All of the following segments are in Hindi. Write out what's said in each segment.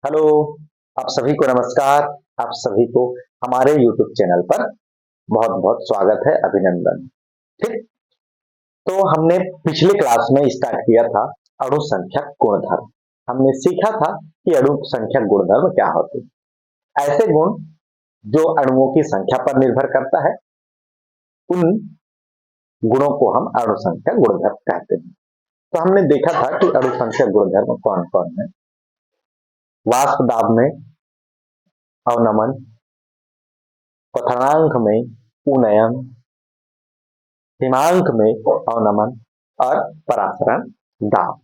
हेलो, आप सभी को नमस्कार। आप सभी को हमारे YouTube चैनल पर बहुत-बहुत स्वागत है, अभिनंदन। ठीक, तो हमने पिछले क्लास में स्टार्ट किया था अणु संख्यक गुणधर्म। हमने सीखा था कि अणु संख्यक गुणधर्म क्या होते हैं। ऐसे गुण जो अणुओं की संख्या पर निर्भर करता है, उन गुणों को हम अणु संख्यक गुणधर्म कहते हैं। तो हमने देखा था कि अणु संख्यक गुणधर्म कौन-कौन है। वाष्प दाब में अवनमन, क्वथनांक में उन्नयन, हिमांक में अवनमन और परासरण दाब।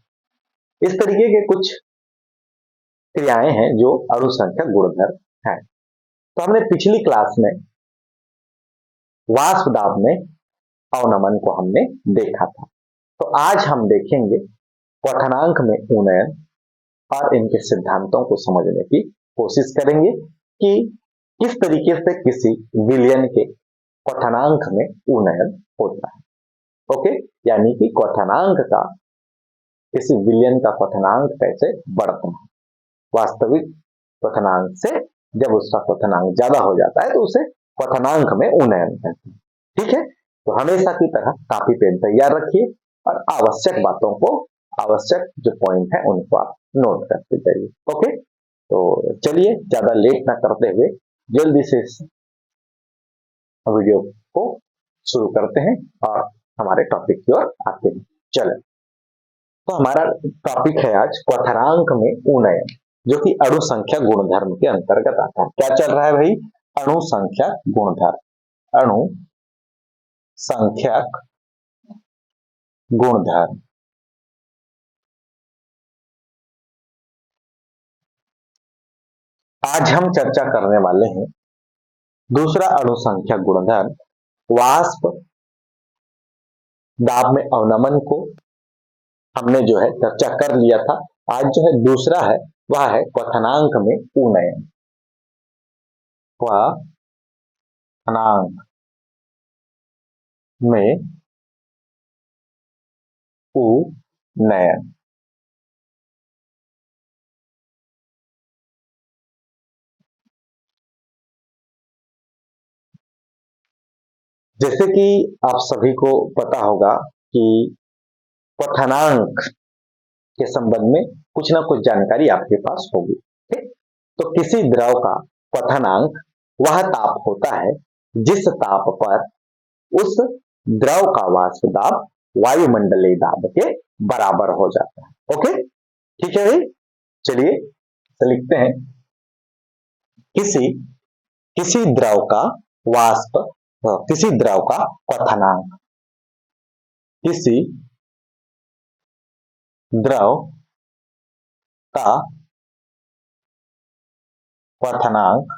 इस तरीके के कुछ क्रियाएं हैं जो अणुसंख्यक गुणधर्म है। तो हमने पिछली क्लास में वाष्प दाब में अवनमन को हमने देखा था। तो आज हम देखेंगे क्वथनांक में उन्नयन और इनके सिद्धांतों को समझने की कोशिश करेंगे कि किस तरीके से किसी विलयन के क्वथनांक में उन्नयन होता है। ओके, यानी कि क्वथनांक का किसी विलयन का क्वथनांक कैसे बढ़ता है। वास्तविक क्वथनांक से जब उसका क्वथनांक ज्यादा हो जाता है तो उसे क्वथनांक में उन्नयन कहते हैं। ठीक है, तो हमेशा की तरह कॉपी पेन तैयार रखिए और आवश्यक जो पॉइंट है उनको आप नोट करते जाइए। ओके, तो चलिए ज्यादा लेट ना करते हुए जल्दी से इस वीडियो को शुरू करते हैं और हमारे टॉपिक की ओर आते हैं। चलें, तो हमारा टॉपिक है आज क्वथनांक में उन्नयन, जो कि अणु संख्या गुणधर्म के अंतर्गत आता है। क्या चल रहा है भाई? अणु संख्या गुणधर्म। अणु संख्यक गुणधर्म। आज हम चर्चा करने वाले हैं दूसरा अणु संख्या गुणधर्म, वाष्प दाब में अवनमन को हमने जो है चर्चा कर लिया था। आज जो है दूसरा है वह है क्वथनांक में उन्नयन। क्वथनांक में उन्नयन। जैसे कि आप सभी को पता होगा कि क्वथनांक के संबंध में कुछ ना कुछ जानकारी आपके पास होगी। ठीक, तो किसी द्रव का क्वथनांक वह ताप होता है जिस ताप पर उस द्रव का वाष्प दाब वायुमंडलीय दाब के बराबर हो जाता है। ओके, ठीक है भाई। चलिए तो लिखते हैं किसी किसी द्रव का वाष्प किसी द्रव का क्वथनांक, किसी द्रव का क्वथनांक,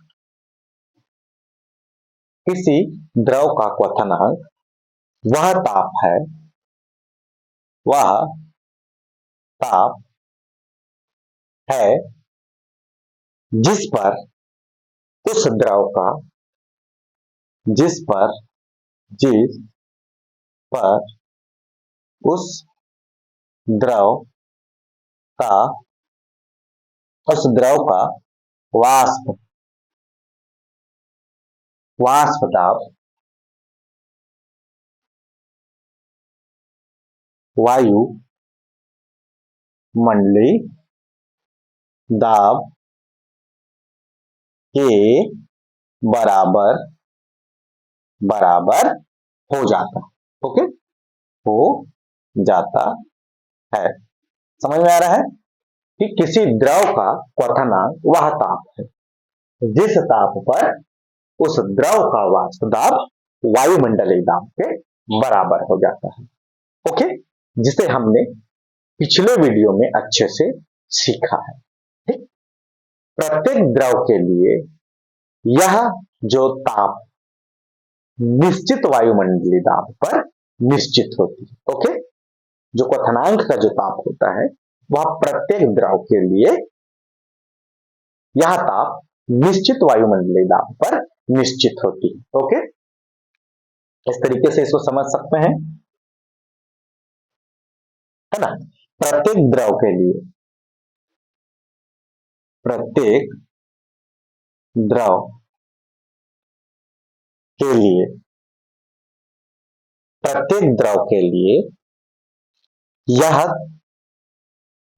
किसी द्रव का क्वथनांक वह ताप है, वह ताप है जिस पर उस द्रव का जिस पर जिस पर उस द्रव का उस द्रव का वाष्प वाष्प दाब वायु मंडलीय दाब के बराबर बराबर हो जाता है। ओके, हो जाता है। समझ में आ रहा है कि किसी द्रव का क्वथनांक वह ताप है जिस ताप पर उस द्रव का वाष्प दाब वायुमंडलीय दाब के बराबर हो जाता है। ओके, जिसे हमने पिछले वीडियो में अच्छे से सीखा है। ठीक, प्रत्येक द्रव के लिए यह जो ताप निश्चित वायुमंडलीय दाब पर निश्चित होती है। ओके, जो क्वथनांक का जो ताप होता है वह प्रत्येक द्रव के लिए यह ताप निश्चित वायुमंडलीय दाब पर निश्चित होती है। ओके, इस तरीके से इसको समझ सकते हैं, है ना। प्रत्येक द्रव के लिए प्रत्येक द्रव के लिए, प्रत्येक द्रव के लिए यह,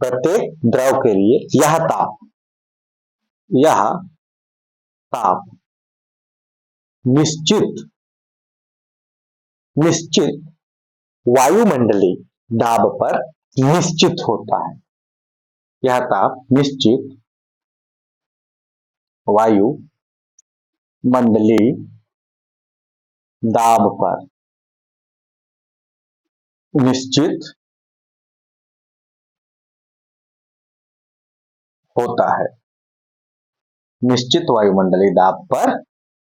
प्रत्येक द्रव के लिए यह ताप, यह ताप निश्चित, निश्चित वायुमंडलीय दाब पर निश्चित होता है। यह ताप निश्चित वायुमंडलीय दाब पर निश्चित होता है। निश्चित वायुमंडलीय दाब पर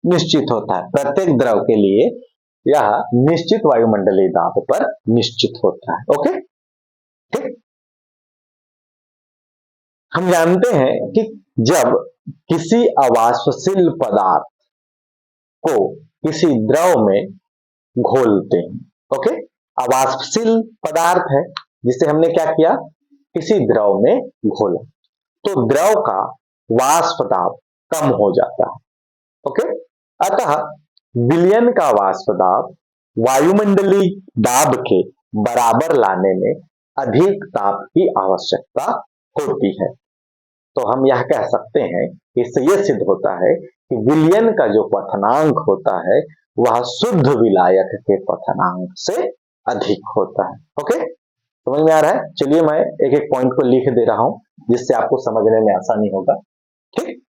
निश्चित होता है। प्रत्येक द्रव के लिए यह निश्चित वायुमंडलीय दाब पर निश्चित होता है। ओके, ठीक। हम जानते हैं कि जब किसी अवाष्पशील पदार्थ को किसी द्रव में घोलते हैं, ओके, अवाष्पशील पदार्थ है जिसे हमने क्या किया, किसी द्रव में घोला, तो द्रव का वाष्प दाब कम हो जाता है। ओके, अतः विलयन का वाष्प दाब वायुमंडलीय दाब के बराबर लाने में अधिक ताप की आवश्यकता होती है। तो हम यह कह सकते हैं, इससे यह सिद्ध होता है कि विलयन का जो क्वथनांक होता है वह शुद्ध विलायक के क्वथनांक से अधिक होता है। ओके, समझ में आ रहा है? चलिए मैं एक एक पॉइंट को लिख दे रहा हूं जिससे आपको समझने में आसानी होगा। ठीक,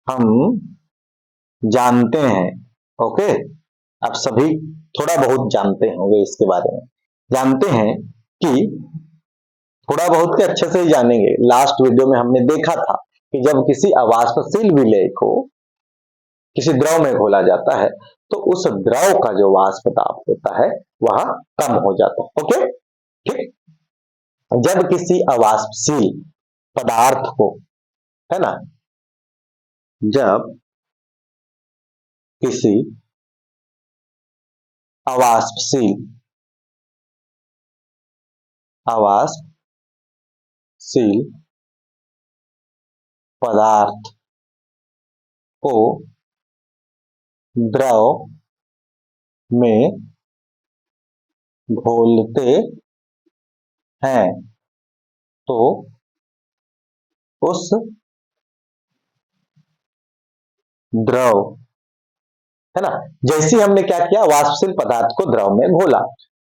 हम जानते हैं, ओके, आप सभी थोड़ा बहुत जानते होंगे इसके बारे में, जानते हैं कि थोड़ा बहुत के अच्छे से ही जानेंगे। लास्ट वीडियो में हमने देखा था कि जब किसी अवाष्पशील विलय को किसी द्रव में घोला जाता है तो उस द्रव का जो वाष्प दाब होता है वह कम हो जाता है। ओके, ठीक। जब किसी अवाष्पशील पदार्थ को, है ना, जब किसी अवाष्पशील, अवाष्पशील पदार्थ को द्रव में घोलते हैं तो उस द्रव, है ना, जैसे हमने क्या किया, वाष्पशील पदार्थ को द्रव में घोला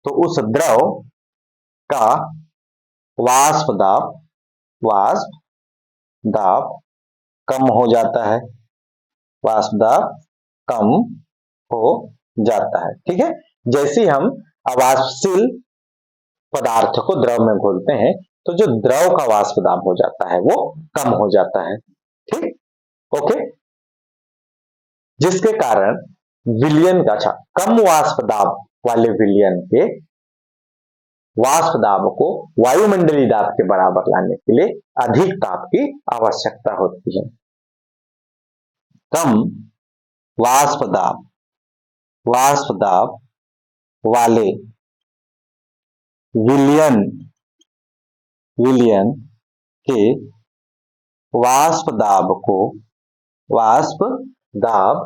तो उस द्रव का वाष्प दाब, वाष्प दाब कम हो जाता है, वाष्प दाब कम हो जाता है। ठीक है, जैसे ही हम अवाष्पशील पदार्थ को द्रव में घोलते हैं तो जो द्रव का वाष्प दाब हो जाता है वो कम हो जाता है। ठीक, ओके, जिसके कारण विलयन का, अच्छा, कम वाष्प दाब वाले विलयन के वाष्प दाब को वायुमंडलीय दाब के बराबर लाने के लिए अधिक ताप की आवश्यकता होती है। कम वाष्प दाब, वाष्प दाब वाले विलयन, विलयन के वाष्प दाब को, वाष्प दाब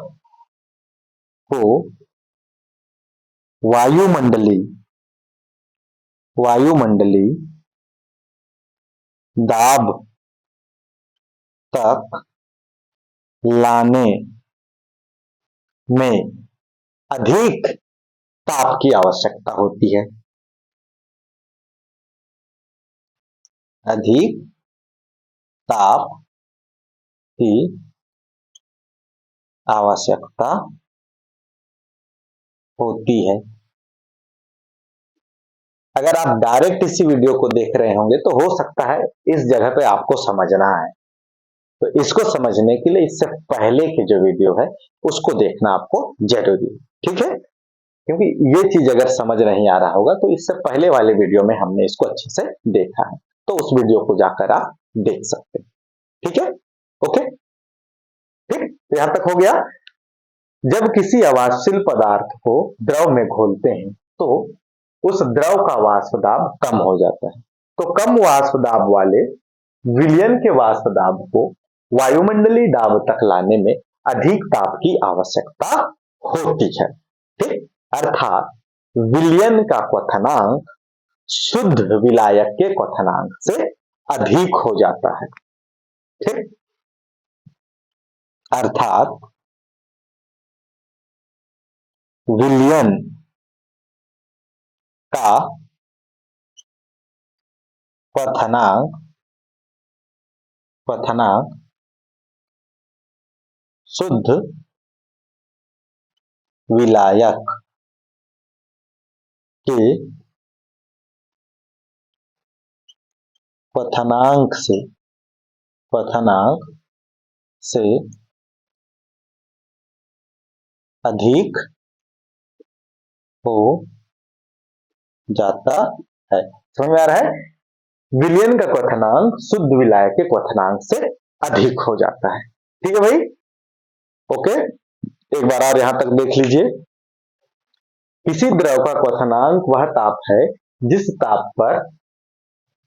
को वायुमंडलीय, वायुमंडलीय दाब तक लाने में अधिक ताप की आवश्यकता होती है, अधिक ताप की आवश्यकता होती है। अगर आप डायरेक्ट इसी वीडियो को देख रहे होंगे तो हो सकता है इस जगह पे आपको समझना है, तो इसको समझने के लिए इससे पहले की जो वीडियो है उसको देखना आपको जरूरी है। ठीक है, क्योंकि ये चीज अगर समझ नहीं आ रहा होगा तो इससे पहले वाले वीडियो में हमने इसको अच्छे से देखा है, तो उस वीडियो को जाकर आप देख सकते हैं। ठीक है, ओके, ठीक, तो यहां तक हो गया। जब किसी अवाष्पशील पदार्थ को द्रव में घोलते हैं तो उस द्रव का वाष्प दाब कम हो जाता है। तो कम वाष्प दाब वाले विलयन के वाष्प दाब को वायुमंडलीय दाब तक लाने में अधिक ताप की आवश्यकता होती है। ठीक, अर्थात विलयन का क्वथनांक शुद्ध विलायक के क्वथनांक से अधिक हो जाता है। ठीक, अर्थात विलयन का क्वथनांक शुद्ध विलायक के क्वथनांक से अधिक हो जाता है। समझ में आ रहा है? विलयन का क्वथनांक शुद्ध विलायक के क्वथनांक से अधिक हो जाता है। ठीक है भाई, ओके। एक बार और यहां तक देख लीजिए। किसी द्रव का क्वथनांक वह ताप है जिस ताप पर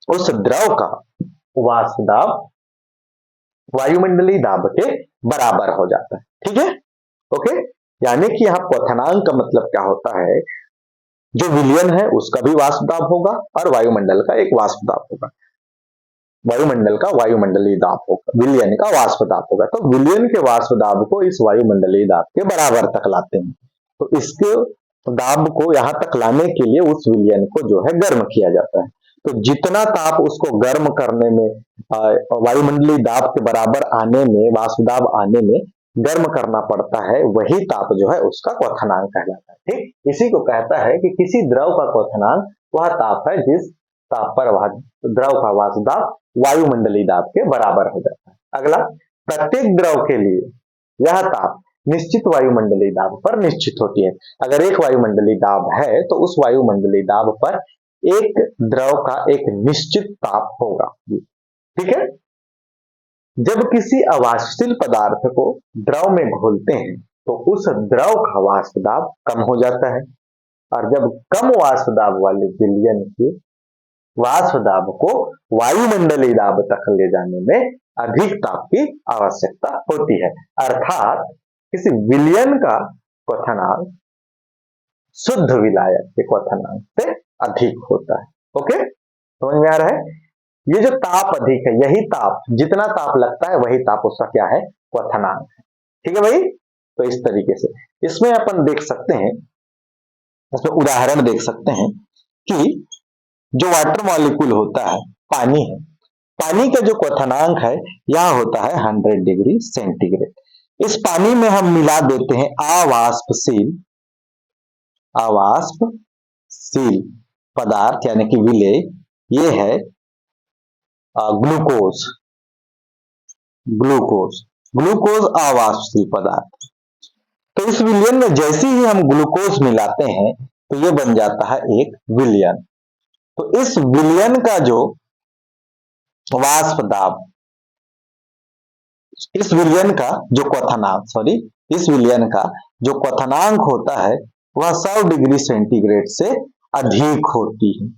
उस द्रव का वाष्प दाब वायुमंडलीय दाब के बराबर हो जाता है। ठीक है, ओके। यानी कि यहाँ क्वथनांक का मतलब क्या होता है, जो विलयन है उसका भी वाष्प दाब होगा और वायुमंडल का एक वाष्प दाब होगा। वायुमंडल का वायुमंडलीय दाब होगा, विलयन का वाष्प दाब होगा। तो विलयन के वाष्प दाब को इस वायुमंडलीय दाब के बराबर तक लाते हैं। तो इसके दाब को यहां तक लाने के लिए उस विलयन को जो है गर्म किया जाता है। तो जितना ताप उसको गर्म करने में, वायुमंडलीय दाब के बराबर आने में, वाष्प दाब आने में गर्म करना पड़ता है, वही ताप जो है उसका क्वथनांक कहलाता है। ठीक, इसी को कहता है कि किसी द्रव का क्वथनांक वह ताप है जिस ताप पर वह द्रव का वाष्प दाब वायुमंडलीय दाब के बराबर हो जाता है। अगला, प्रत्येक द्रव के लिए यह ताप निश्चित वायुमंडलीय दाब पर निश्चित होती है। अगर एक वायुमंडलीय दाब है तो उस वायुमंडलीय दाब पर एक द्रव का एक निश्चित ताप होगा। ठीक है, जब किसी अवाष्पशील पदार्थ को द्रव में घोलते हैं तो उस द्रव का वाष्प दाब कम हो जाता है, और जब कम वाष्प दाब वाले विलयन के वाष्प दाब को वायुमंडलीय दाब तक ले जाने में अधिक ताप की आवश्यकता होती है। अर्थात किसी विलयन का क्वथनांक शुद्ध विलायक के क्वथनांक से अधिक होता है। ओके, समझ में आ रहा है? ये जो ताप अधिक है, यही ताप, जितना ताप लगता है वही ताप उसका क्या है, क्वथनांक है। ठीक है भाई, तो इस तरीके से इसमें अपन देख सकते हैं, इसमें उदाहरण देख सकते हैं कि जो वाटर मॉलिक्यूल होता है, पानी है, पानी का जो क्वथनांक है यह होता है 100 डिग्री सेंटीग्रेड। इस पानी में हम मिला देते हैं अवाष्पशील पदार्थ यानी कि विलेय, ये है ग्लूकोज अवाष्पशील पदार्थ। तो इस विलयन में जैसे ही हम ग्लूकोज मिलाते हैं तो ये बन जाता है एक विलयन। तो इस विलयन का जो वाष्प दाब, इस विलयन का जो क्वथनांक होता है वह 100 डिग्री सेंटीग्रेड से अधिक होती है।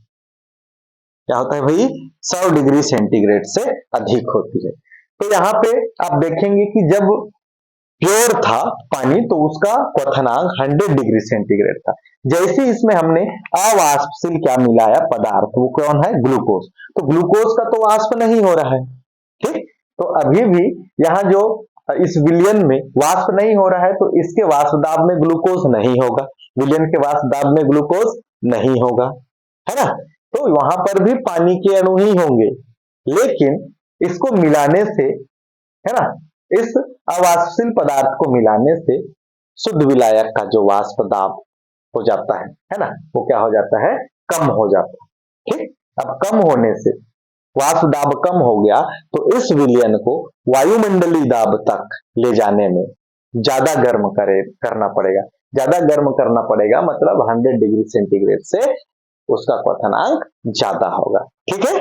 क्या होता है भाई? 100 डिग्री सेंटीग्रेड से अधिक होती है। तो यहाँ पे आप देखेंगे कि जब प्योर था पानी तो उसका क्वथनांक 100 डिग्री सेंटीग्रेड था। जैसे इसमें हमने अवाष्पशील क्या मिलाया पदार्थ, वो कौन है? ग्लूकोज। तो ग्लूकोज का तो वाष्प नहीं हो रहा है। ठीक, तो अभी भी यहाँ जो इस विलयन में वाष्प नहीं हो रहा है तो इसके वाष्प दाब में ग्लूकोज नहीं होगा, विलयन के वाष्प दाब में ग्लूकोज नहीं होगा, है ना। तो वहां पर भी पानी के अणु ही होंगे, लेकिन इसको मिलाने से, है ना, इस अवाष्पशील पदार्थ को मिलाने से शुद्ध विलायक का जो वाष्प दाब हो जाता है ना, वो क्या हो जाता है? कम हो जाता है। ठीक, अब कम होने से वाष्प दाब कम हो गया तो इस विलयन को वायुमंडलीय दाब तक ले जाने में ज्यादा गर्म करना पड़ेगा। ज्यादा गर्म करना पड़ेगा मतलब 100 डिग्री सेंटीग्रेड से उसका क्वथनांक ज्यादा होगा। ठीक है,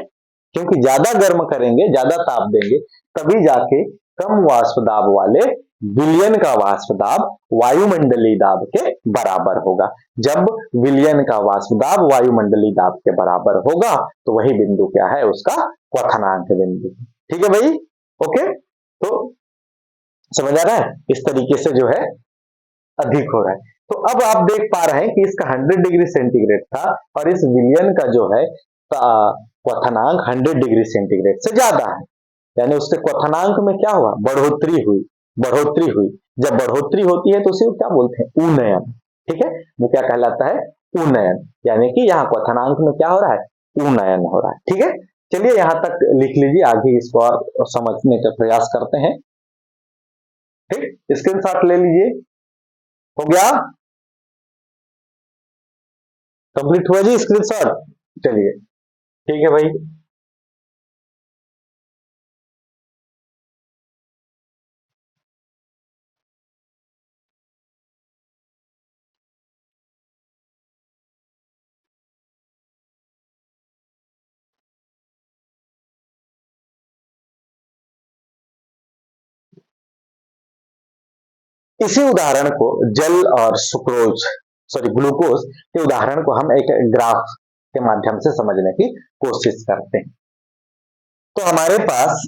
क्योंकि ज्यादा गर्म करेंगे, ज्यादा ताप देंगे, तभी जाके कम वाष्प दाब वाले विलयन का वाष्प दाब वायुमंडलीय दाब के बराबर होगा। जब विलयन का वाष्प दाब वायुमंडलीय दाब के बराबर होगा तो वही बिंदु क्या है, उसका क्वथनांक बिंदु। ठीक है भाई, ओके। तो समझ आ रहा है, इस तरीके से जो है अधिक हो रहा है। तो अब आप देख पा रहे हैं कि इसका 100 डिग्री सेंटीग्रेड था और इस विलयन का जो है क्वथनांक 100 डिग्री सेंटीग्रेड से ज्यादा है, यानी उसके क्वथनांक में क्या हुआ, बढ़ोतरी हुई। बढ़ोतरी हुई, जब बढ़ोतरी होती है तो उसे क्या बोलते हैं, उन्नयन। ठीक है, वो क्या कहलाता है, उन्नयन। यानी कि यहाँ क्वथनांक में क्या हो रहा है, उन्नयन हो रहा है। ठीक है, चलिए यहां तक लिख लीजिए, आगे इसको और समझने का प्रयास करते हैं। ठीक, स्क्रीनशॉट ले लीजिए। हो गया, कंप्लीट हुआ जी स्क्रीनशॉट। चलिए ठीक है भाई। इसी उदाहरण को जल और सुक्रोज सॉरी ग्लूकोज के उदाहरण को हम एक ग्राफ के माध्यम से समझने की कोशिश करते हैं। तो हमारे पास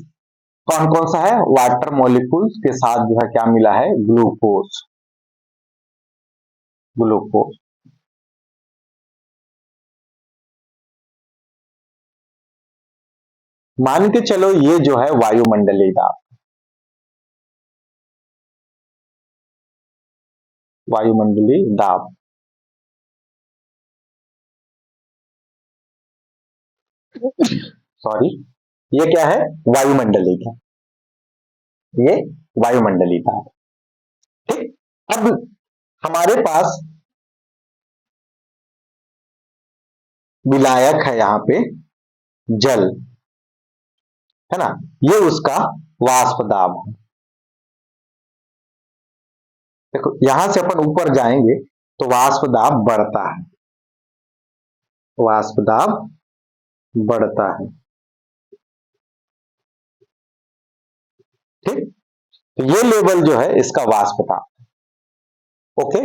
कौन कौन सा है, वाटर मॉलिक्यूल्स के साथ जो है क्या मिला है, ग्लूकोज। ग्लूकोज मान के चलो ये जो है वायुमंडलीय दाब, वायुमंडलीय दाब। सॉरी, ये क्या है, वायुमंडलीय दाब, ये वायुमंडलीय दाब। ठीक, अब हमारे पास विलायक है यहाँ पे जल, है ना, ये उसका वाष्प दाब है। देखो यहां से अपन ऊपर जाएंगे तो वाष्प दाब बढ़ता है, वाष्प दाब बढ़ता है। ठीक, तो ये लेवल जो है इसका वाष्प दाब, ओके,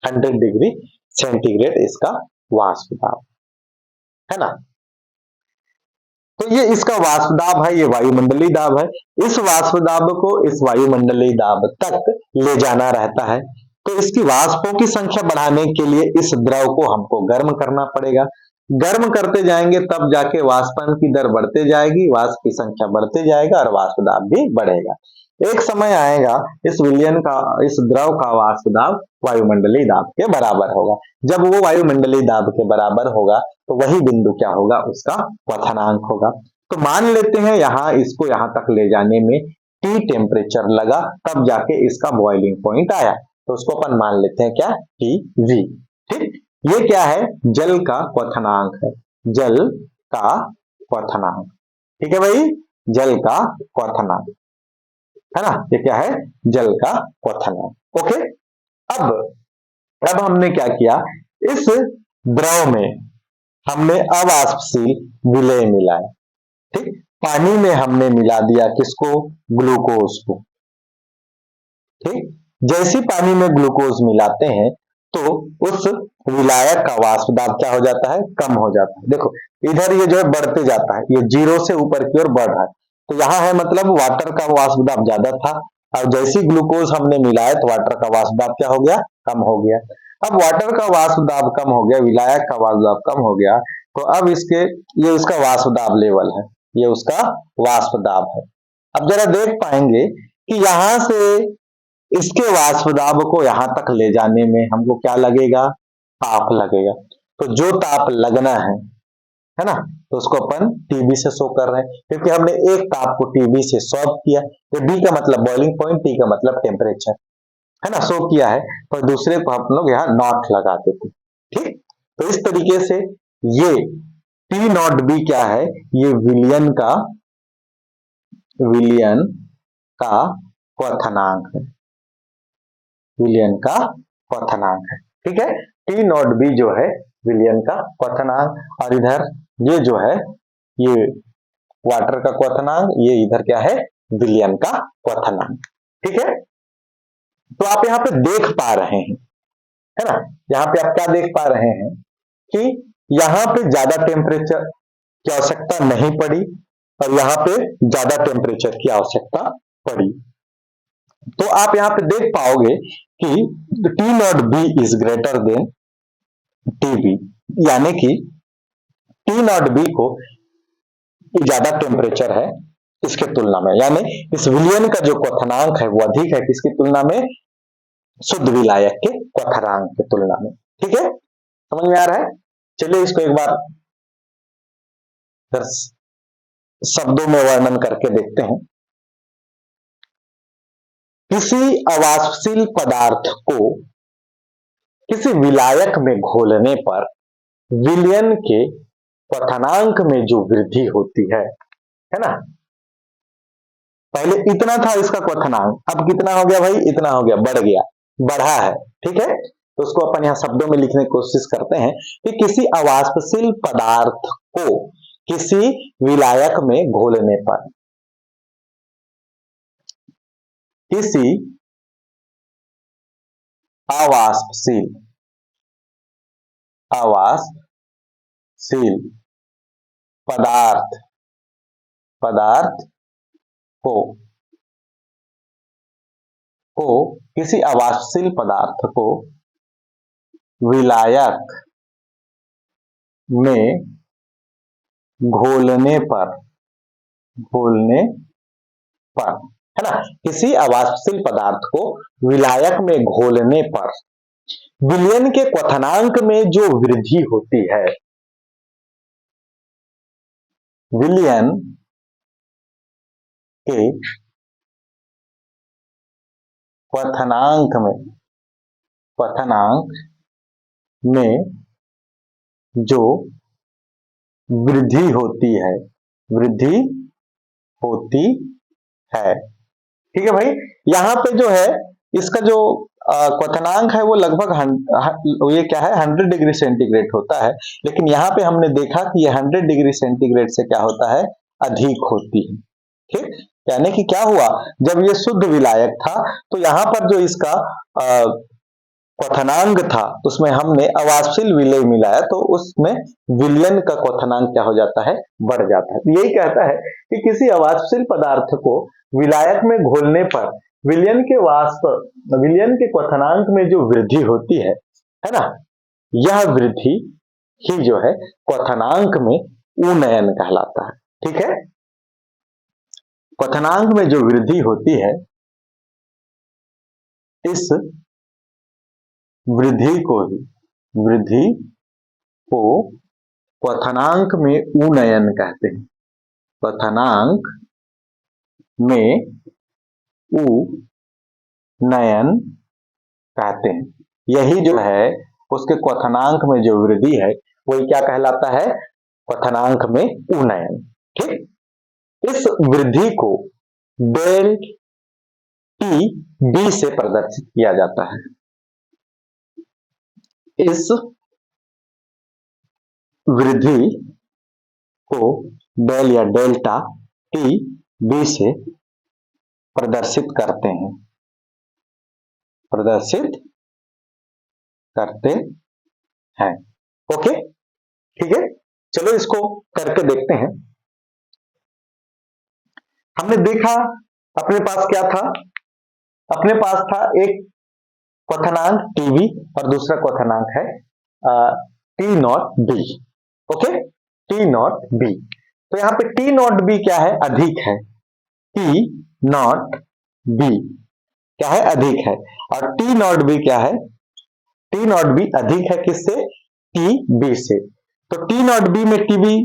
100 डिग्री सेंटीग्रेड इसका वाष्प दाब, है ना। तो ये इसका वाष्प दाब है, ये वायुमंडलीय दाब है। इस वाष्प दाब को इस वायुमंडलीय दाब तक ले जाना रहता है। तो इसकी वाष्पों की संख्या बढ़ाने के लिए इस द्रव को हमको गर्म करना पड़ेगा। गर्म करते जाएंगे तब जाके वाष्पन की दर बढ़ते जाएगी, वाष्प की संख्या बढ़ते जाएगा और वाष्प दाब भी बढ़ेगा। एक समय आएगा इस विलयन का, इस द्रव का वाष्प दाब वायुमंडलीय दाब के बराबर होगा। जब वो वायुमंडलीय दाब के बराबर होगा तो वही बिंदु क्या होगा, उसका क्वथनांक होगा। तो मान लेते हैं यहां इसको यहां तक ले जाने में T टेम्परेचर लगा, तब जाके इसका बॉइलिंग पॉइंट आया, तो उसको अपन मान लेते हैं क्या, TV। ठीक, ये क्या है, जल का क्वथनांक है, जल का क्वथनांक। ठीक है भाई, जल का क्वथनांक, है ना, ये क्या है, जल का क्वथनांक। ओके, अब अब हमने क्या किया, इस द्रव में हमने अवाष्पशील विलेय मिलाया। ठीक, पानी में हमने मिला दिया किसको, ग्लूकोज को। ठीक, जैसे पानी में ग्लूकोज मिलाते हैं तो उस विलायक का वाष्प दाब क्या हो जाता है, कम हो जाता है। देखो इधर ये जो है बढ़ते जाता है, ये जीरो से ऊपर की ओर बढ़ रहा है, तो यहाँ है मतलब वाटर का वाष्प दाब ज्यादा था, और जैसे ग्लूकोज हमने मिलाया तो वाटर का वाष्प दाब क्या हो गया, कम हो गया। अब वाटर का वाष्प दाब कम हो गया, विलायक का वाष्प दाब कम हो गया, तो अब इसके, ये उसका वाष्प दाब लेवल है, ये उसका वाष्प दाब है। अब जरा देख पाएंगे कि यहां से इसके वाष्प दाब को यहां तक ले जाने में हमको क्या लगेगा, ताप लगेगा। तो जो ताप लगना है ना, तो उसको अपन टीबी से शो कर रहे हैं, क्योंकि हमने एक ताप को टीबी से शॉर्ट किया। तो डी का मतलब बॉइलिंग पॉइंट, टी का मतलब टेम्परेचर, है ना, शो किया है। और दूसरे को हम लोग यहाँ नॉट लगाते थे। ठीक, तो इस तरीके से ये टी नॉट बी क्या है, ये विलियन का क्वथनांक है, विलियन का क्वथनांक है। ठीक है, टी नॉट बी जो है विलियन का क्वथनांक, और इधर ये जो है ये वाटर का क्वथनांक, ये इधर क्या है, विलियन का क्वथनांक। ठीक है। तो आप यहाँ पे देख पा रहे हैं, है ना, यहाँ पे आप क्या देख पा रहे हैं कि यहाँ पे ज्यादा टेम्परेचर की आवश्यकता नहीं पड़ी और यहाँ पे ज्यादा टेम्परेचर की आवश्यकता पड़ी। तो आप यहाँ पे देख पाओगे कि T naught B is greater than T B, यानी कि टी नॉट बी को ज्यादा टेम्परेचर है इसके तुलना में, यानी इस विलयन का जो क्वथनांक है वो अधिक है किसकी तुलना में, शुद्ध विलायक के क्वथनांक की तुलना में। ठीक है, समझ में आ रहा है। चलिए इसको एक बार शब्दों में वर्णन करके देखते हैं। किसी अवाष्पशील पदार्थ को किसी विलायक में घोलने पर विलयन के क्वथनांक में जो वृद्धि होती है ना, पहले इतना था इसका क्वथनांक, अब कितना हो गया भाई, इतना हो गया, बढ़ गया, बढ़ा है। ठीक है, तो उसको अपन यहां शब्दों में लिखने की कोशिश करते हैं कि किसी अवाष्पशील पदार्थ को किसी विलायक में घोलने पर, किसी अवाष्पशील पदार्थ को किसी अवाष्पशील पदार्थ को विलायक में घोलने पर है ना, किसी अवाष्पशील पदार्थ को विलायक में घोलने पर विलयन के क्वथनांक में जो वृद्धि होती है, विलयन के क्वथनांक में जो वृद्धि होती है, ठीक है भाई। यहां पे जो है इसका जो क्वथनांक है वो लगभग ये क्या है, 100 डिग्री सेंटीग्रेड होता है, लेकिन यहाँ पे हमने देखा कि ये 100 डिग्री सेंटीग्रेड से क्या होता है, अधिक होती है। ठीक, यानी कि क्या हुआ, जब ये शुद्ध विलायक था तो यहाँ पर जो इसका क्वथनांक था उसमें हमने अवाष्पशील विलय मिलाया तो उसमें विलयन का क्वथनांक क्या हो जाता है, बढ़ जाता है। यही कहता है कि किसी अवाष्पशील पदार्थ को विलायक में घोलने पर विलयन के क्वथनांक में जो वृद्धि होती है ना, यह वृद्धि ही जो है क्वथनांक में उन्नयन कहलाता है। ठीक है, क्वथनांक में जो वृद्धि होती है, इस वृद्धि को क्वथनांक में उन्नयन कहते हैं, क्वथनांक में उन्नयन कहते हैं। यही जो है उसके क्वथनांक में जो वृद्धि है वही क्या कहलाता है, क्वथनांक में उन्नयन। ठीक, इस वृद्धि को डेल टी बी से प्रदर्शित किया जाता है। इस वृद्धि को डेल या डेल्टा टी बी से प्रदर्शित करते हैं। ओके, ठीक है, चलो इसको करके देखते हैं। हमने देखा अपने पास क्या था, अपने पास था एक क्वथनांक टीवी और दूसरा क्वथनांक है T naught B. Okay, T naught B, तो यहाँ पे टी नॉट बी क्या है, अधिक है, टी नॉट बी क्या है, अधिक है, और टी नॉट बी क्या है, टी नॉट बी अधिक है किससे, टी बी से। तो टी नॉट बी में टी बी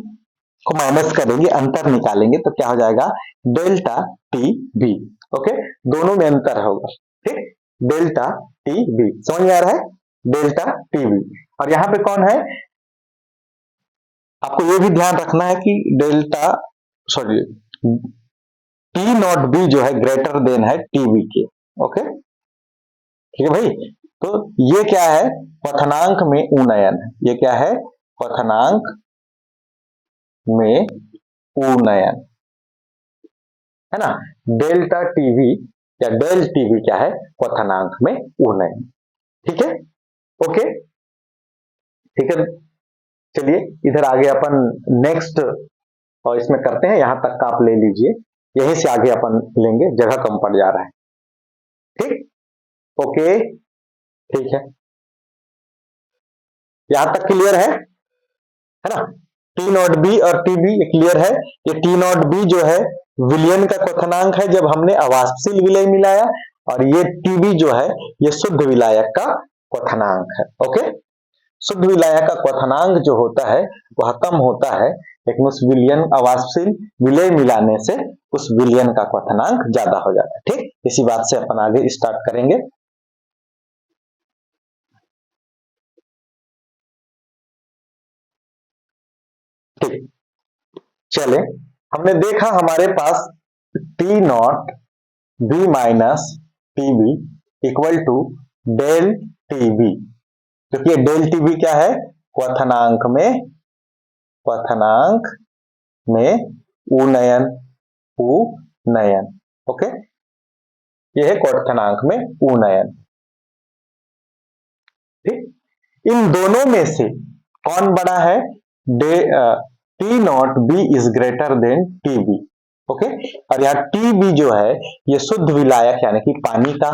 को माइनस करेंगे, अंतर निकालेंगे तो क्या हो जाएगा, डेल्टा टी बी। ओके, दोनों में अंतर होगा। ठीक, डेल्टा टी बी, समझ में आ रहा है, डेल्टा टी बी। और यहां पे कौन है, आपको ये भी ध्यान रखना है कि delta sorry T naught B जो है ग्रेटर देन है टीबी के। ओके, ठीक है भाई, तो ये क्या है, क्वथनांक में उन्नयन है, ये क्या है, क्वथनांक में उन्नयन, है ना, डेल्टा टीवी या डेल टीबी क्या है, क्वथनांक में उन्नयन। ठीक है, ओके, ठीक है। चलिए इधर आगे अपन नेक्स्ट और इसमें करते हैं, यहां तक का आप ले लीजिए, यहीं से आगे अपन लेंगे, जगह कम पड़ जा रहा है। ठीक, ओके, ठीक है, यहां तक क्लियर है ना। टी नॉट बी और टी बी क्लियर है। ये टी नॉट बी जो है विलयन का क्वथनांक है जब हमने अवाष्पशील विलय मिलाया, और ये टीबी जो है ये शुद्ध विलायक का क्वथनांक है। ओके, शुद्ध विलायक का क्वथनांक जो होता है वह कम होता है, लेकिन उस विलयन अवाष्पशील विलय मिलाने से उस विलयन का क्वथनांक ज्यादा हो जाता है। ठीक, इसी बात से अपन आगे स्टार्ट करेंगे। ठीक, चले, हमने देखा हमारे पास T naught B minus TB equal to del TB, क्योंकि डेल टीबी क्या है, क्वथनांक में उन्नयन, उन्नयन। ओके, ये है क्वथनांक में उन्नयन। ठीक, इन दोनों में से कौन बड़ा है, T naught B is greater than T B. Okay, और यहाँ टी बी जो है ये शुद्ध विलायक यानी कि पानी का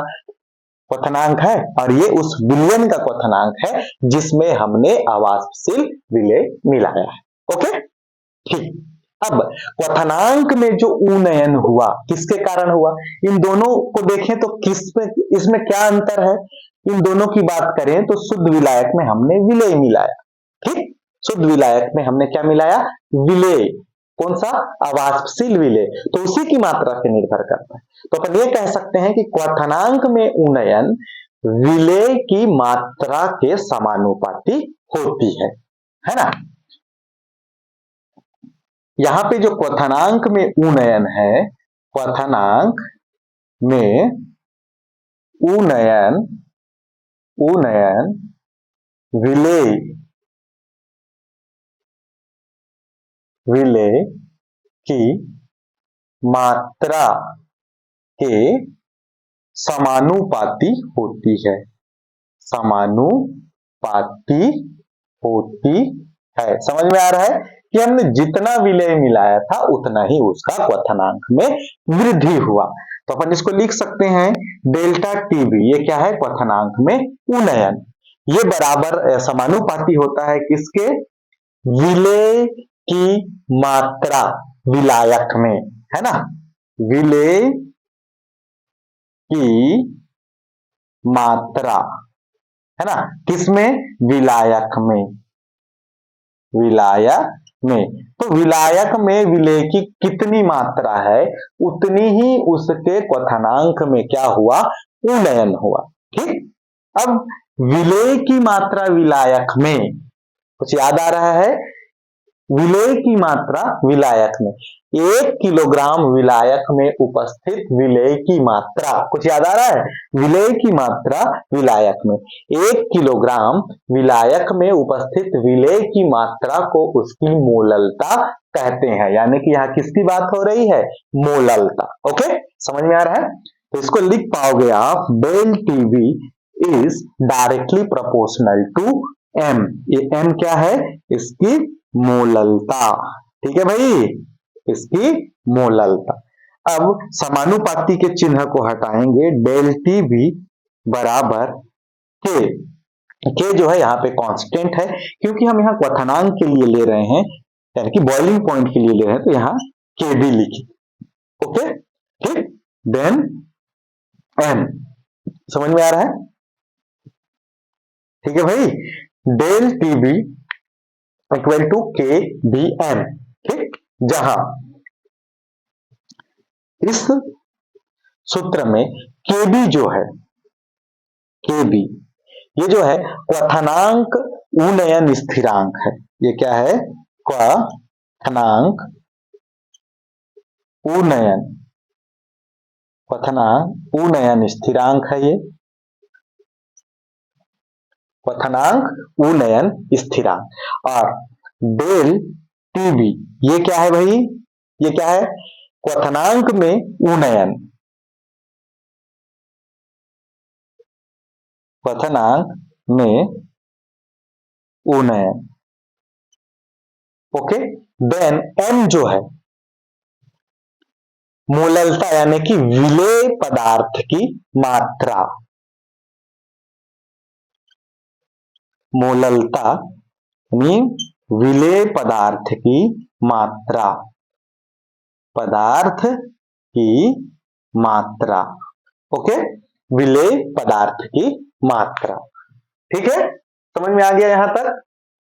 क्वथनांक है, और ये उस विलयन का क्वथनांक है जिसमें हमने अवाष्पशील विलय मिलाया है। ओके, ठीक, अब क्वथनांक में जो उन्नयन हुआ किसके कारण हुआ, इन दोनों को देखें तो किसमें, इसमें क्या अंतर है। इन दोनों की बात करें तो शुद्ध विलायक में हमने विलय मिलाया। ठीक, शुद्ध विलायक में हमने क्या मिलाया, विलय, कौन सा, अवाष्पशील विलय, तो उसी की मात्रा से निर्भर करता है। तो अपन ये कह सकते हैं कि क्वथनांक में उन्नयन विलय की मात्रा के समानुपाती होती है ना। यहां पे जो क्वथनांक में उन्नयन है, क्वथनांक में उन्नयन, उन्नयन विलय, विलय की मात्रा के समानुपाती होती है, समानुपाती होती है। समझ में आ रहा है कि हमने जितना विलय मिलाया था उतना ही उसका क्वथनांक में वृद्धि हुआ। तो अपन इसको लिख सकते हैं डेल्टा टीबी, ये क्या है, क्वथनांक में उन्नयन, ये बराबर समानुपाती होता है किसके, विलय की मात्रा विलायक में, है ना, विलय की मात्रा, है ना, किसमें, विलायक में, विलायक में। तो विलायक में विलय की कितनी मात्रा है उतनी ही उसके क्वथनांक में क्या हुआ, उन्नयन हुआ। ठीक, अब विलय की मात्रा विलायक में, कुछ याद आ रहा है, विलय की मात्रा विलायक में, 1 किलोग्राम विलायक में उपस्थित विलय की मात्रा, कुछ याद आ रहा है, विलय की मात्रा विलायक में, 1 किलोग्राम विलायक में उपस्थित विलय की मात्रा को उसकी मोललता कहते हैं। यानी कि यहाँ किसकी बात हो रही है, मोललता। ओके, समझ में आ रहा है। तो इसको लिख पाओगे आप, del T B is directly proportional to M. ये एम क्या है, इसकी मोललता। ठीक है भाई, इसकी मोललता। अब समानुपाती के चिन्ह को हटाएंगे, डेल टी भी बराबर के, के जो है यहाँ पे कांस्टेंट है, क्योंकि हम यहाँ क्वथनांक के लिए ले रहे हैं, यानी कि बॉइलिंग पॉइंट के लिए ले रहे हैं, तो यहाँ के भी लिखी। ओके, ठीक, देन एम, समझ में आ रहा है। ठीक है भाई, del T B equal to K B M. ठीक, जहां इस सूत्र में के बी जो है, के बी ये जो है क्वथनांक उन्नयन स्थिरांक है। ये क्या है, क्वथनांक उन्नयन, क्वथनांक उन्नयन स्थिरांक है। ये क्वथनांक उन्नयन स्थिरांक। और डेल टीबी ये क्या है भाई, ये क्या है, क्वथनांक में उन्नयन, क्वथनांक में उन्नयन। ओके, देन m जो है मोललता यानी कि विलेय पदार्थ की मात्रा। मोललता यानी विलेय पदार्थ की मात्रा, पदार्थ की मात्रा। ओके, विलेय पदार्थ की मात्रा। ठीक है, समझ में आ गया यहां तक,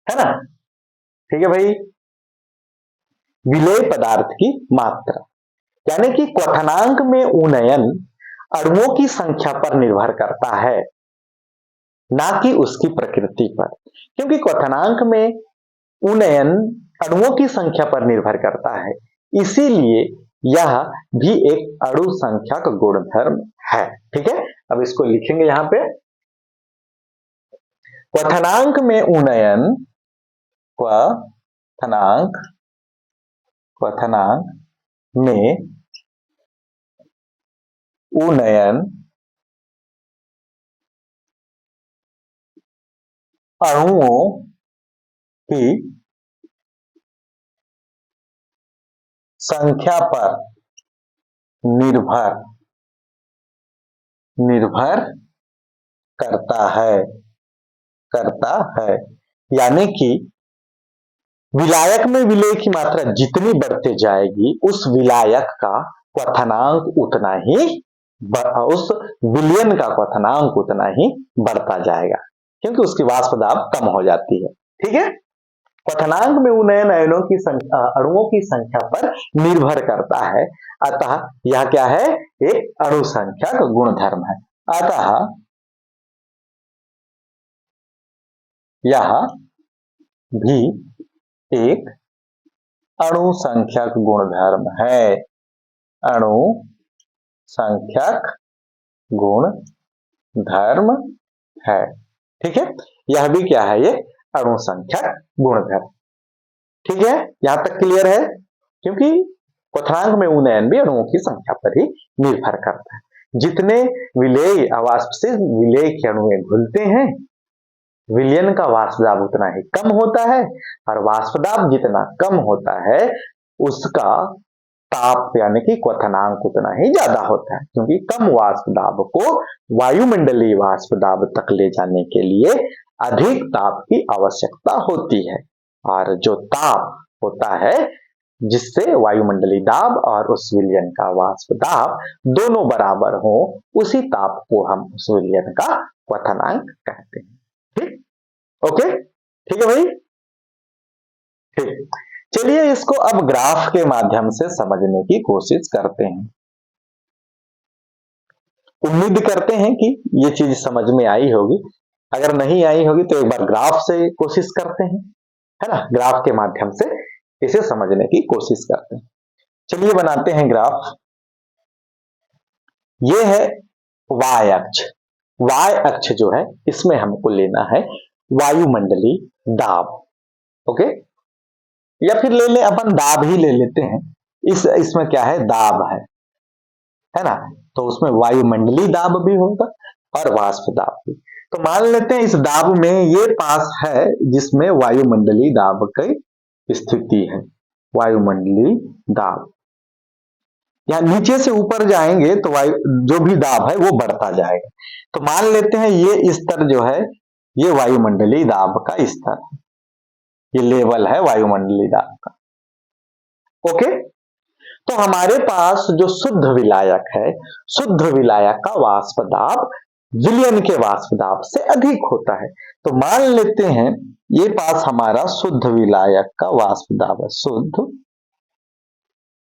है ना? ठीक है भाई, विलेय पदार्थ की मात्रा यानी कि क्वथनांक में उन्नयन अणुओं की संख्या पर निर्भर करता है, ना कि उसकी प्रकृति पर। क्योंकि क्वथनांक में उन्नयन अणुओं की संख्या पर निर्भर करता है, इसीलिए यह भी एक अणु संख्या का गुणधर्म है। ठीक है, अब इसको लिखेंगे यहां पे, क्वथनांक में उन्नयन, क्वथनांक में उन्नयन अणुओं की संख्या पर निर्भर करता है। यानी कि विलायक में विलेय की मात्रा जितनी बढ़ते जाएगी, उस विलायक का क्वथनांक उतना ही, उस विलयन का क्वथनांक उतना ही बढ़ता जाएगा, क्योंकि उसकी वाष्प दाब कम हो जाती है। ठीक है, क्वथनांक में उन्नयन अणुओं की संख्या पर निर्भर करता है, अतः यह क्या है, एक अणु संख्या का गुणधर्म है। अतः यह भी एक अणु संख्यक गुणधर्म है, अणु संख्यक गुणधर्म है। ठीक है, यह भी क्या है, ये अणु संख्यक गुणधर्म। ठीक है, यहां तक क्लियर है? क्योंकि क्वथनांक में उन्नयन भी अणुओं की संख्या पर ही निर्भर करता है। जितने विलेय अवाष्प से विलेय के अणु घुलते हैं, विलयन का वाष्प दाब उतना ही कम होता है, और वाष्प दाब जितना कम होता है, उसका ताप यानी कि क्वथनांक उतना ही ज्यादा होता है। क्योंकि कम वाष्प दाब को वायुमंडलीय वाष्प दाब तक ले जाने के लिए अधिक ताप की आवश्यकता होती है, और जो ताप होता है जिससे वायुमंडलीय दाब और उस विलयन का वाष्प दाब दोनों बराबर हो, उसी ताप को हम उस विलयन का क्वथनांक कहते हैं। ठीक, ओके, ठीक है भाई, ठीक। चलिए इसको अब ग्राफ के माध्यम से समझने की कोशिश करते हैं। उम्मीद करते हैं कि ये चीज समझ में आई होगी। अगर नहीं आई होगी तो एक बार ग्राफ से कोशिश करते हैं, है ना? ग्राफ के माध्यम से इसे समझने की कोशिश करते हैं। चलिए बनाते हैं ग्राफ। ये है y अक्ष। y अक्ष जो है, इसमें हमको लेना है वायुमंडलीय दाब। ओके, या फिर ले ले अपन दाब ही ले लेते हैं। इसमें क्या है, दाब है ना? तो उसमें वायुमंडलीय दाब भी होगा और वाष्प दाब भी। तो मान लेते हैं इस दाब में ये पास है जिसमें वायुमंडलीय दाब की स्थिति है, वायुमंडलीय दाब। या नीचे से ऊपर जाएंगे तो जो भी दाब है वो बढ़ता जाएगा। तो मान लेते हैं ये स्तर जो है, ये वायुमंडलीय दाब का स्तर है, ये लेवल है वायुमंडलीय दाब का। ओके, तो हमारे पास जो शुद्ध विलायक है, शुद्ध विलायक का वाष्प दाब विलयन के वाष्प दाब से अधिक होता है। तो मान लेते हैं ये पास हमारा शुद्ध विलायक का वाष्प दाब है, शुद्ध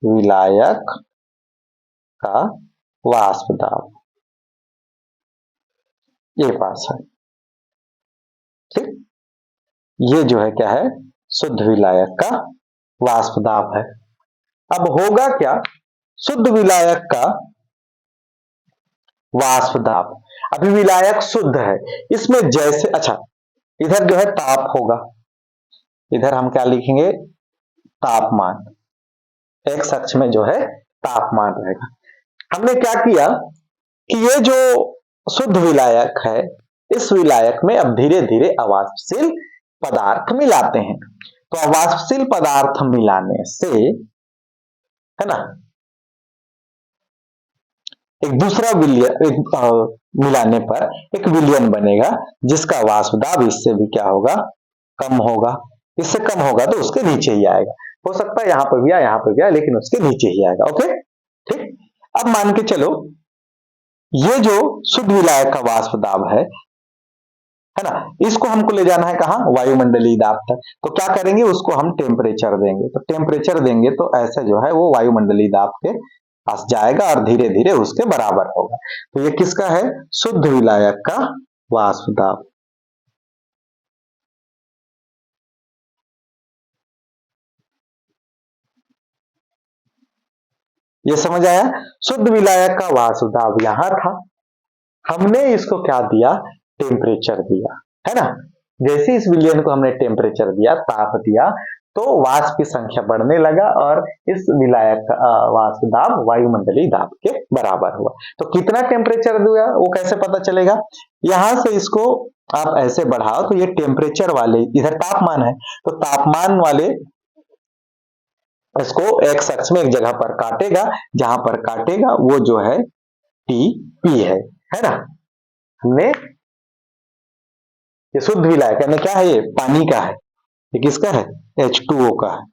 विलायक का वाष्प दाब ये पास है। ठीक, ये जो है क्या है, शुद्ध विलायक का वाष्प दाब है। अब होगा क्या, शुद्ध विलायक का वाष्प दाब, अभी विलायक शुद्ध है, इसमें जैसे, अच्छा इधर जो है ताप होगा, इधर हम क्या लिखेंगे, तापमान। एक्स अक्ष में जो है तापमान रहेगा। हमने क्या किया कि ये जो शुद्ध विलायक है, इस विलायक में अब धीरे धीरे अवाष्पशील पदार्थ मिलाते हैं। तो अवाष्पशील पदार्थ मिलाने से, है ना, एक दूसरा विलयन मिलाने पर एक विलयन बनेगा जिसका वाष्प दाब इससे भी क्या होगा, कम होगा। इससे कम होगा तो उसके नीचे ही आएगा। हो सकता है यहां पर भी आए, यहां पर भी आए, लेकिन उसके नीचे ही आएगा। ओके, ठीक। अब मान के चलो ये जो शुद्ध विलायक का वाष्प दाब है ना, इसको हमको ले जाना है कहां, वायुमंडलीय दाब तक। तो क्या करेंगे, उसको हम टेम्परेचर देंगे। तो टेम्परेचर देंगे तो ऐसे जो है वो वायुमंडलीय दाब के पास जाएगा और धीरे धीरे उसके बराबर होगा। तो ये किसका है, शुद्ध विलायक का वाष्प दाब। ये समझ आया, शुद्ध विलायक का वाष्प दाब यहां था, हमने इसको क्या दिया, टेम्परेचर दिया, है ना। जैसे इस विलयन को हमने टेम्परेचर दिया, ताप दिया, तो वाष्प की संख्या बढ़ने लगा और इस विलायक का वाष्प दाब वायुमंडलीय दाब के बराबर हुआ। तो कितना टेम्परेचर दिया वो कैसे पता चलेगा, यहां से इसको आप ऐसे बढ़ाओ तो ये टेम्परेचर वाले, इधर तापमान है तो तापमान वाले इसको एक्स अक्ष में एक जगह पर काटेगा, जहां पर काटेगा वो जो है टी पी है ना। हमने ये शुद्ध विलायक यानी क्या है, ये पानी का ये किसका है, H2O का है।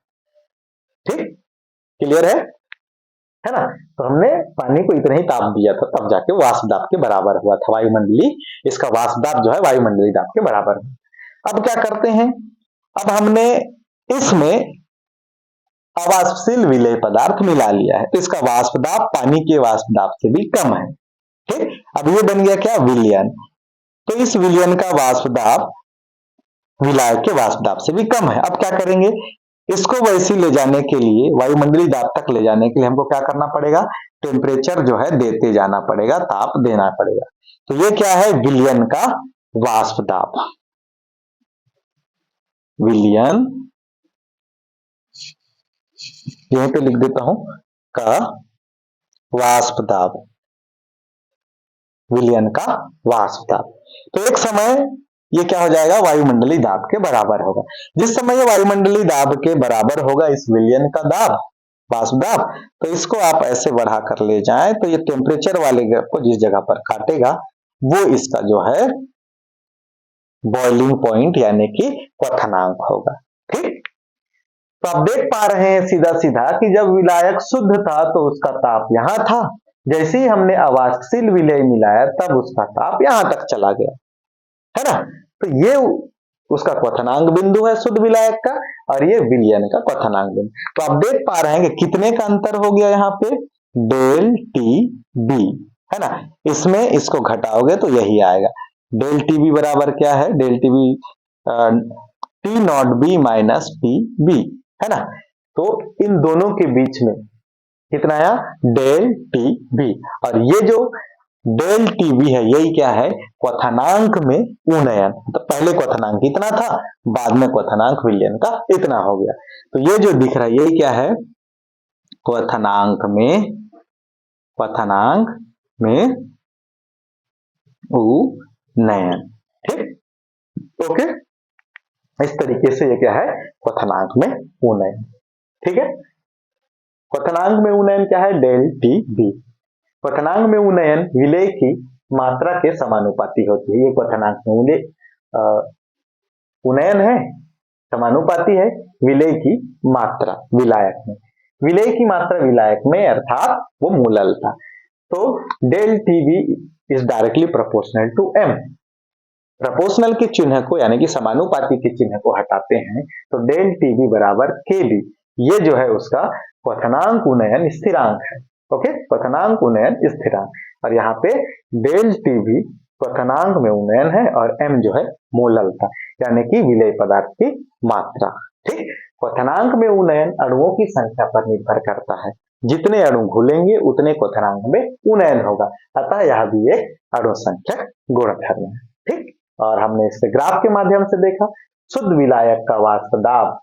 ठीक, क्लियर है ना। तो हमने पानी को इतना ही ताप दिया था, तब जाके वाष्प दाब के बराबर हुआ था वायुमंडलीय, इसका वाष्प दाब जो है वायुमंडलीय दाब के बराबर हुआ। अब क्या करते हैं, अब हमने इसमें अवाष्पशील विलेय पदार्थ मिला लिया है, तो इसका वाष्प दाब पानी के वाष्प दाब से भी कम है। ठीक, अब ये बन गया क्या, विलयन। तो इस विलयन का वाष्प दाब विलायक के वाष्प दाब से भी कम है। अब क्या करेंगे, इसको वैसे ले जाने के लिए, वायुमंडलीय दाब तक ले जाने के लिए हमको क्या करना पड़ेगा, टेम्परेचर जो है देते जाना पड़ेगा, ताप देना पड़ेगा। तो ये क्या है, विलयन का वाष्प दाब। विलयन, यहीं पे लिख देता हूं, का वाष्प दाब, विलयन का वाष्प दाब। तो एक समय ये क्या हो जाएगा, वायुमंडलीय दाब के बराबर होगा। जिस समय ये वायुमंडलीय दाब के बराबर होगा इस विलयन का दाब, वाष्प दाब, तो इसको आप ऐसे बढ़ा कर ले जाएं तो ये टेम्परेचर वाले ग्राफ को जिस जगह पर काटेगा वो इसका जो है बॉइलिंग पॉइंट यानी कि क्वथनांक होगा। ठीक, तो आप देख पा रहे हैं सीधा सीधा कि जब विलायक शुद्ध था तो उसका ताप यहां था, जैसे ही हमने अवाष्पशील विलेय मिलाया तब उसका ताप यहां तक चला गया, है ना। तो ये उसका क्वथनांक बिंदु है शुद्ध विलायक का, और ये विलयन का क्वथनांक बिंदु। तो आप देख पा रहे हैं कि कितने का अंतर हो गया यहाँ पे, डेल टी बी, है ना। इसमें इसको घटाओगे तो यही आएगा, डेल टी बी बराबर क्या है, del T B T naught B minus P B, है ना। तो इन दोनों के बीच में कितना आया, डेल टी बी। और ये जो डेल टी बी है यही क्या है, क्वथनांक में उन्नयन। तो पहले क्वथनांक इतना था, बाद में क्वथनांक विलयन का इतना हो गया। तो ये जो दिख रहा है यही क्या है, क्वथनांक में, क्वथनांक में उन्नयन। ठीक, ओके, इस तरीके से ये क्या है, क्वथनांक में उन्नयन। ठीक है, क्वथनांक में उन्नयन क्या है, डेल टी बी। क्वथनांक में उन्नयन विलेय की मात्रा के समानुपाती होती है। ये क्वथनांक में उन्नयन है, समानुपाती है विलेय की मात्रा विलायक में, विलेय की मात्रा विलायक में अर्थात वो मूलल था। तो del T B is directly proportional to M. Proportional के चिन्ह को यानी कि समानुपाती के चिन्ह को हटाते हैं तो डेल टी बी बराबर के बी, ये जो है उसका क्वथनांक उन्नयन स्थिरांक है। ओके, क्वथनांक उन्नयन स्थिरांक, और यहाँ पे डेल टी बी क्वथनांक में उन्नयन है और एम जो है मोललता यानी कि विलेय पदार्थ की मात्रा। ठीक, क्वथनांक में उन्नयन अणुओं की संख्या पर निर्भर करता है, जितने अणु घुलेंगे उतने क्वथनांक में उन्नयन होगा, अतः यह भी एक अणु संख्यक गुणधर्म है। ठीक, और हमने इसके ग्राफ के माध्यम से देखा शुद्ध विलायक का वाष्प दाब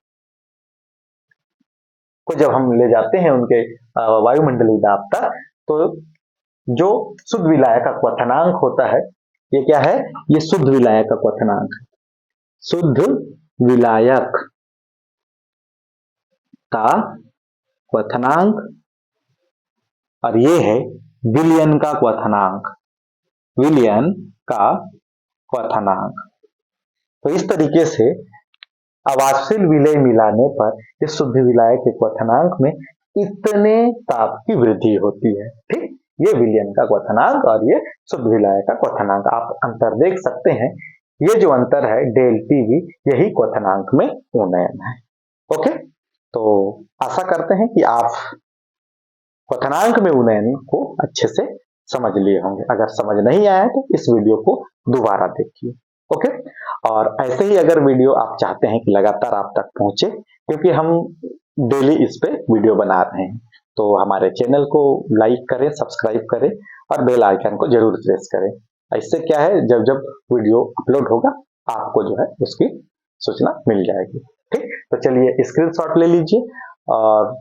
को जब हम ले जाते हैं उनके वायुमंडलीय दाब तक, तो जो शुद्ध विलायक का क्वथनांक होता है ये क्या है? ये शुद्ध विलायक का क्वथनांक, शुद्ध विलायक का क्वथनांक, और ये है विलयन का क्वथनांक, विलयन का क्वथनांक। तो इस तरीके से अवाष्शील विलय मिलाने पर इस शुद्ध विलायक के क्वथनांक में इतने ताप की वृद्धि होती है। ठीक, ये विलयन का क्वथनांक और ये शुद्ध विलायक का क्वथनांक, आप अंतर देख सकते हैं। ये जो अंतर है डेल टीवी, यही क्वथनांक में उन्नयन है। ओके, तो आशा करते हैं कि आप क्वथनांक में उन्नयन को अच्छे से समझ लिए होंगे। अगर समझ नहीं आया तो इस वीडियो को दोबारा देखिए। ओके, और ऐसे ही अगर वीडियो आप चाहते हैं कि लगातार आप तक पहुंचे, क्योंकि हम डेली इस पे वीडियो बना रहे हैं, तो हमारे चैनल को लाइक करें, सब्सक्राइब करें और बेल आइकन को जरूर प्रेस करें। इससे क्या है, जब जब वीडियो अपलोड होगा आपको जो है उसकी सूचना मिल जाएगी। ठीक, तो चलिए स्क्रीनशॉट ले लीजिए और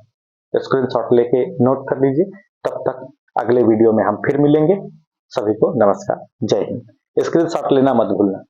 स्क्रीनशॉट लेके नोट कर लीजिए। तब तक अगले वीडियो में हम फिर मिलेंगे। सभी को नमस्कार, जय हिंद। स्क्रीनशॉट लेना मत भूलना।